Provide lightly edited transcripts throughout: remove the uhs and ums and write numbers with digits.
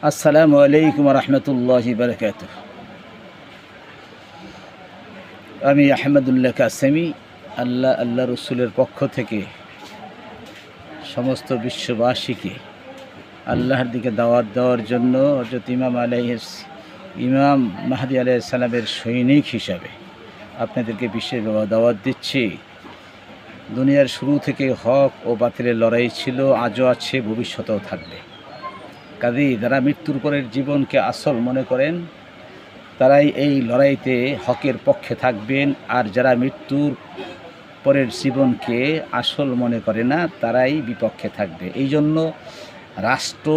আসসালামু আলাইকুম রহমতুল্লাহি বারাকাতুহু। আমি আহমদুল্লাহ কাসেমি। আল্লাহ রসুলের পক্ষ থেকে সমস্ত বিশ্ববাসীকে আল্লাহর দিকে দাওয়াত দেওয়ার জন্য হযরত ইমাম মাহদী আলাইহিস সালামের সৈনিক হিসাবে আপনাদেরকে বিশেষ দাওয়াত দিচ্ছি। দুনিয়ার শুরু থেকে হক ও বাতিলের লড়াই ছিল, আজও আছে, ভবিষ্যতেও থাকবে। কাজেই যারা মৃত্যুর পরের জীবনকে আসল মনে করেন তারাই এই লড়াইতে হকের পক্ষে থাকবেন, আর যারা মৃত্যুর পরের জীবনকে আসল মনে করে না তারাই বিপক্ষে থাকবে। এই জন্য রাষ্ট্র,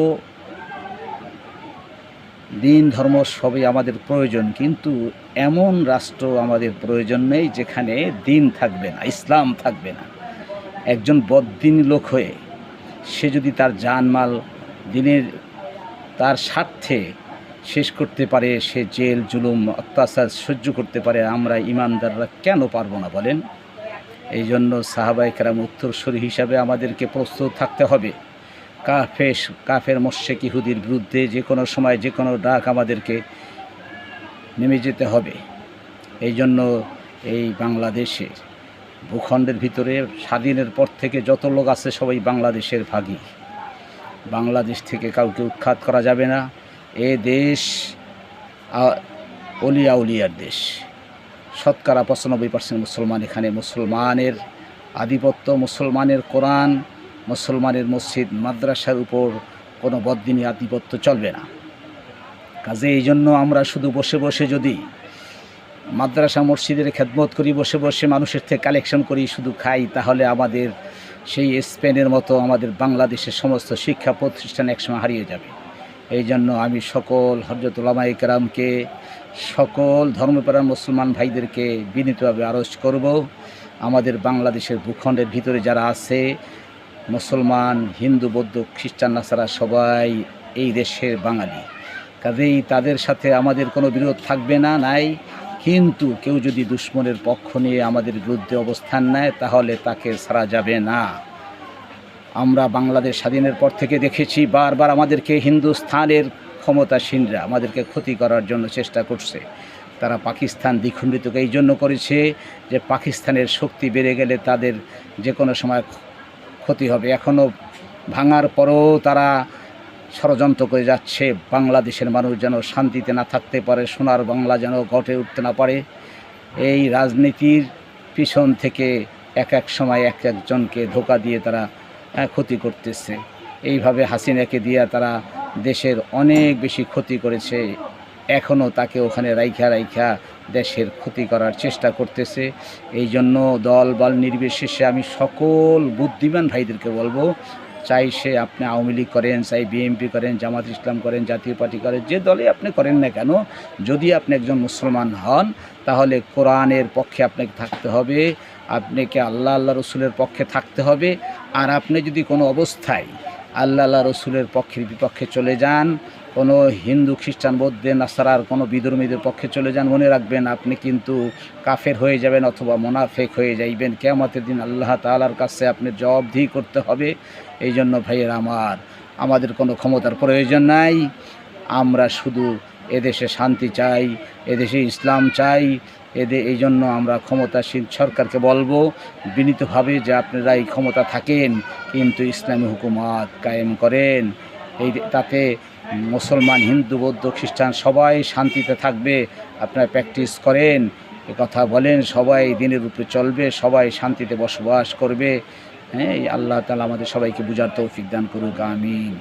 দিন, ধর্ম সবই আমাদের প্রয়োজন, কিন্তু এমন রাষ্ট্র আমাদের প্রয়োজন নেই যেখানে দিন থাকবে না, ইসলাম থাকবে না। একজন বদ্দিনী লোক হয়ে সে যদি তার জানমাল দিনের তার স্বার্থে শেষ করতে পারে, সে জেল, জুলুম, অত্যাচার সহ্য করতে পারে, আমরা ইমানদাররা কেন পারবো না বলেন? এই জন্য সাহাবায়ে কেরাম উত্তরসূরি হিসাবে আমাদেরকে প্রস্তুত থাকতে হবে। কাফের মুশরিক ইহুদির বিরুদ্ধে যে কোনো সময় যে কোনো ডাক আমাদেরকে নেমে যেতে হবে। এই জন্য এই বাংলাদেশের ভূখণ্ডের ভিতরে স্বাধীনের পর থেকে যত লোক আছে সবাই বাংলাদেশের ভাগী। বাংলাদেশ থেকে কাউকে উৎখাত করা যাবে না। এ দেশ অলিয়া উলিয়ার দেশ। শতকরা 95% মুসলমান। এখানে মুসলমানের আধিপত্য, মুসলমানের কোরআন, মুসলমানের মসজিদ মাদ্রাসার উপর কোনো বদ্দিনী আধিপত্য চলবে না। কাজে এই জন্য আমরা শুধু বসে বসে যদি মাদ্রাসা মসজিদের খেদমত করি, বসে বসে মানুষের থেকে কালেকশন করি, শুধু খাই, তাহলে আমাদের সেই স্পেনের মতো আমাদের বাংলাদেশের সমস্ত শিক্ষা প্রতিষ্ঠান একসময় হারিয়ে যাবে। এই জন্য আমি সকল হযরত উলামায়ে কেরামকে, সকল ধর্মপ্রাণ মুসলমান ভাইদেরকে বিনীতভাবে আরজ করব, আমাদের বাংলাদেশের ভূখণ্ডের ভিতরে যারা আছে মুসলমান, হিন্দু, বৌদ্ধ, খ্রিস্টান, নাসারা সবাই এই দেশের বাঙালি। কাজেই তাদের সাথে আমাদের কোনো বিরোধ থাকবে না, নাই। কিন্তু কেউ যদি দুশ্মনের পক্ষ নিয়ে আমাদের বিরুদ্ধে অবস্থান নেয় তাহলে তাকে ছাড়া যাবে না। আমরা বাংলাদেশ স্বাধীনের পর থেকে দেখেছি বারবার আমাদেরকে হিন্দুস্থানের ক্ষমতাসীনরা আমাদেরকে ক্ষতি করার জন্য চেষ্টা করছে। তারা পাকিস্তান দ্বিখণ্ডিতকে এই জন্য করেছে যে পাকিস্তানের শক্তি বেড়ে গেলে তাদের যে কোনো সময় ক্ষতি হবে। এখনও ভাঙার পরও তারা ষড়যন্ত্র করে যাচ্ছে বাংলাদেশের মানুষ যেন শান্তিতে না থাকতে পারে, সোনার বাংলা যেন গড়ে উঠতে না পারে। এই রাজনীতির পিছন থেকে এক সময় একজনকে ধোঁকা দিয়ে তারা ক্ষতি করতেছে। এইভাবে হাসিনাকে দিয়ে তারা দেশের অনেক বেশি ক্ষতি করেছে। এখনও তাকে ওখানে রাইখা দেশের ক্ষতি করার চেষ্টা করতেছে। এই জন্য দল বল নির্বিশেষে আমি সকল বুদ্ধিমান ভাইদেরকে বলবো, চাই সে আপনি আওয়ামী লীগ করেন, চাই বিএনপি করেন, জামাত ইসলাম করেন, জাতীয় পার্টি করেন, যে দলে আপনি করেন না কেন, যদি আপনি একজন মুসলমান হন তাহলে কোরআনের পক্ষে আপনাকে থাকতে হবে, আপনাকে আল্লাহ রসুলের পক্ষে থাকতে হবে। আর আপনি যদি কোনো অবস্থায় আল্লাহ রসুলের পক্ষের বিপক্ষে চলে যান, কোনো হিন্দু, খ্রিস্টান, বৌদ্ধ, নাসারার কোনো বিধর্মীদের পক্ষে চলে যান, মনে রাখবেন আপনি কিন্তু কাফের হয়ে যাবেন অথবা মুনাফিক হয়ে যাইবেন। কিয়ামতের দিন আল্লাহ তাআলার কাছে আপনি জবাবদিহি করতে হবে। এই জন্য ভাইয়েরা আমাদের কোনো ক্ষমতার প্রয়োজন নাই। আমরা শুধু এদেশে শান্তি চাই, এদেশে ইসলাম চাই। এই জন্য আমরা ক্ষমতাসীন সরকারকে বলবো বিনীতভাবে যে আপনারা এই ক্ষমতা থাকেন কিন্তু ইসলামী হুকুমত কায়েম করেন। তাতে মুসলমান, হিন্দু, বৌদ্ধ, খ্রিস্টান সবাই শান্তিতে থাকবে। আপনারা প্র্যাকটিস করেন, কথা বলেন, সবাই দিনের উপরে চলবে, সবাই শান্তিতে বসবাস করবে। হ্যাঁ, আল্লাহ তাআলা আমাদের সবাইকে বুঝার তৌফিক দান করুক। আমিন।